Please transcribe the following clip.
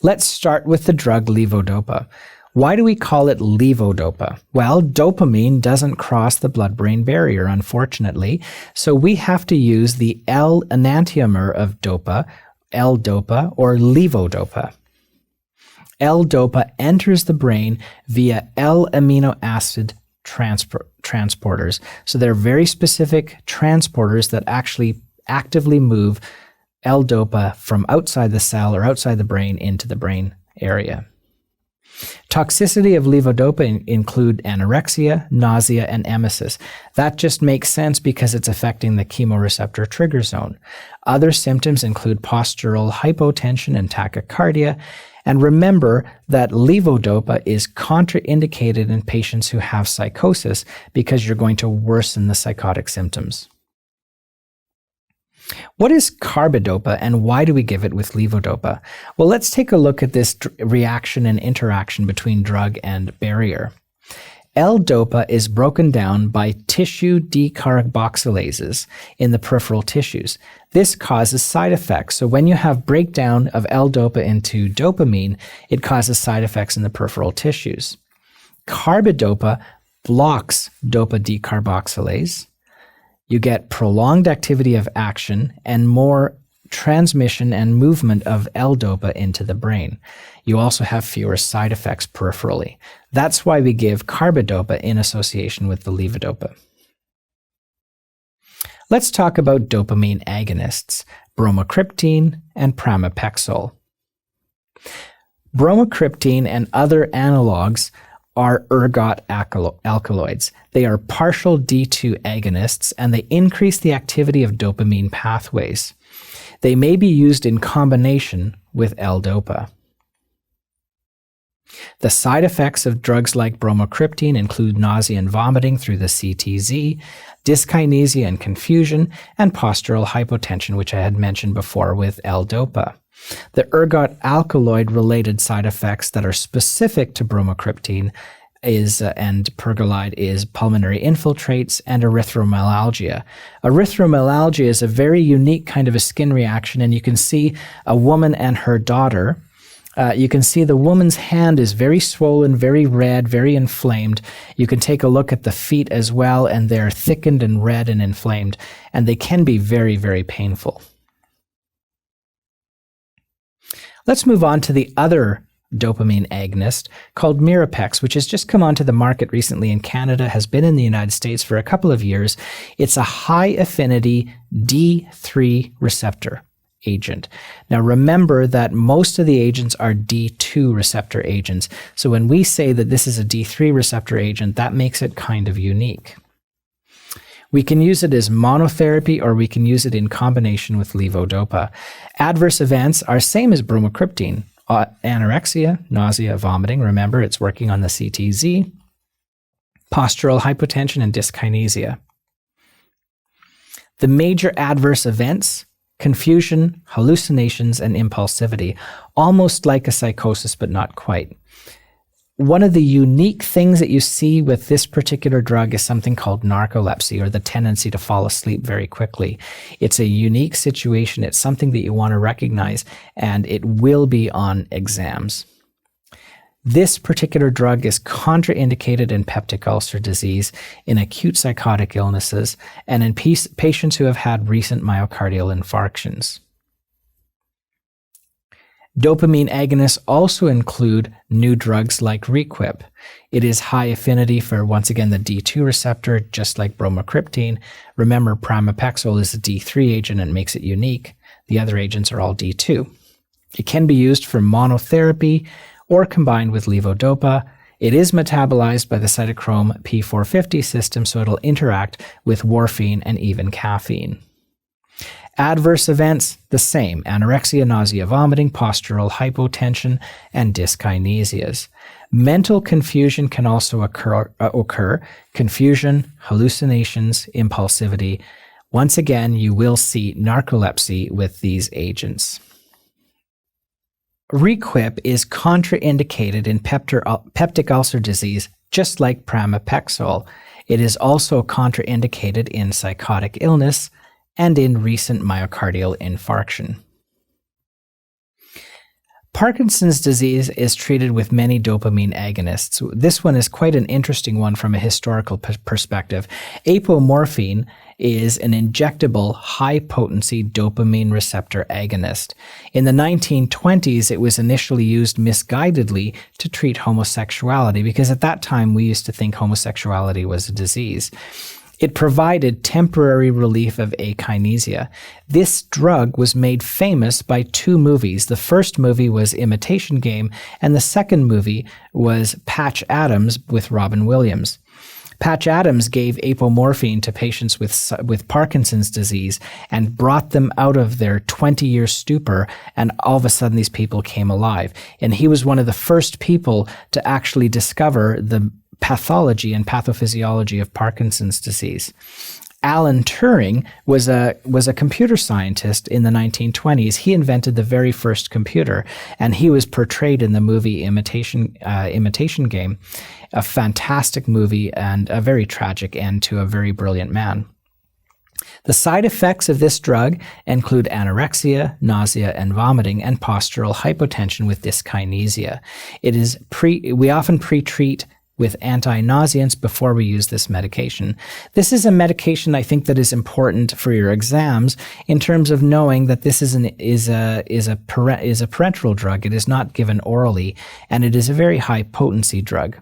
Let's start with the drug levodopa. Why do we call it levodopa? Well, dopamine doesn't cross the blood-brain barrier, unfortunately, so we have to use the L enantiomer of dopa, L-dopa, or levodopa. L-dopa enters the brain via L-amino acid transporters. So they're very specific transporters that actually actively move L-dopa from outside the cell or outside the brain into the brain area. Toxicity of levodopa include anorexia, nausea, and emesis. That just makes sense because it's affecting the chemoreceptor trigger zone. Other symptoms include postural hypotension and tachycardia. And remember that levodopa is contraindicated in patients who have psychosis because you're going to worsen the psychotic symptoms. What is carbidopa and why do we give it with levodopa? Well, let's take a look at this reaction and interaction between drug and barrier. L-dopa is broken down by tissue decarboxylases in the peripheral tissues. This causes side effects. So when you have breakdown of L-dopa into dopamine, it causes side effects in the peripheral tissues. Carbidopa blocks dopa decarboxylase. You get prolonged activity of action and more transmission and movement of L-dopa into the brain. You also have fewer side effects peripherally. That's why we give carbidopa in association with the levodopa. Let's talk about dopamine agonists, bromocriptine and pramipexole. Bromocriptine and other analogs are ergot alkaloids. They are partial D2 agonists and they increase the activity of dopamine pathways. They may be used in combination with L-dopa. The side effects of drugs like bromocriptine include nausea and vomiting through the CTZ, dyskinesia and confusion, and postural hypotension, which I had mentioned before with L-dopa. The ergot alkaloid-related side effects that are specific to bromocriptine and pergolide is pulmonary infiltrates and erythromelalgia. Erythromelalgia is a very unique kind of a skin reaction, and you can see a woman and her daughter. You can see the woman's hand is very swollen, very red, very inflamed. You can take a look at the feet as well, and they're thickened and red and inflamed, and they can be very, very painful. Let's move on to the other dopamine agonist called Mirapex, which has just come onto the market recently in Canada, has been in the United States for a couple of years. It's a high affinity D3 receptor agent. Now remember that most of the agents are D2 receptor agents. So when we say that this is a D3 receptor agent, that makes it kind of unique. We can use it as monotherapy or we can use it in combination with levodopa. Adverse events are same as bromocriptine. Anorexia, nausea, vomiting. Remember, it's working on the CTZ. Postural hypotension and dyskinesia. The major adverse events: confusion, hallucinations, and impulsivity. Almost like a psychosis, but not quite. One of the unique things that you see with this particular drug is something called narcolepsy, or the tendency to fall asleep very quickly. It's a unique situation. It's something that you want to recognize, and it will be on exams. This particular drug is contraindicated in peptic ulcer disease, in acute psychotic illnesses, and in patients who have had recent myocardial infarctions. Dopamine agonists also include new drugs like Requip. It is high affinity for, once again, the D2 receptor, just like bromocriptine. Remember, pramipexole is a D3 agent and makes it unique. The other agents are all D2. It can be used for monotherapy or combined with levodopa. It is metabolized by the cytochrome P450 system, so it'll interact with warfarin and even caffeine. Adverse events, the same: anorexia, nausea, vomiting, postural hypotension, and dyskinesias. Mental confusion can also occur. Confusion, hallucinations, impulsivity. Once again, you will see narcolepsy with these agents. Requip is contraindicated in peptic ulcer disease, just like pramipexole. It is also contraindicated in psychotic illness and in recent myocardial infarction. Parkinson's disease is treated with many dopamine agonists. This one is quite an interesting one from a historical perspective. Apomorphine is an injectable, high-potency dopamine receptor agonist. In the 1920s, it was initially used misguidedly to treat homosexuality, because at that time we used to think homosexuality was a disease. It provided temporary relief of akinesia. This drug was made famous by 2 movies. The first movie was Imitation Game, and the second movie was Patch Adams with Robin Williams. Patch Adams gave apomorphine to patients with Parkinson's disease and brought them out of their 20-year stupor, and all of a sudden these people came alive. And he was one of the first people to actually discover the pathology and pathophysiology of Parkinson's disease. Alan Turing was a computer scientist in the 1920s. He invented the very first computer, and he was portrayed in the movie Imitation Game, a fantastic movie and a very tragic end to a very brilliant man. The side effects of this drug include anorexia, nausea and vomiting, and postural hypotension with dyskinesia. We often pre-treat with anti-nauseants before we use this medication. This is a medication I think that is important for your exams in terms of knowing that this is a parenteral drug. It is not given orally, and it is a very high potency drug.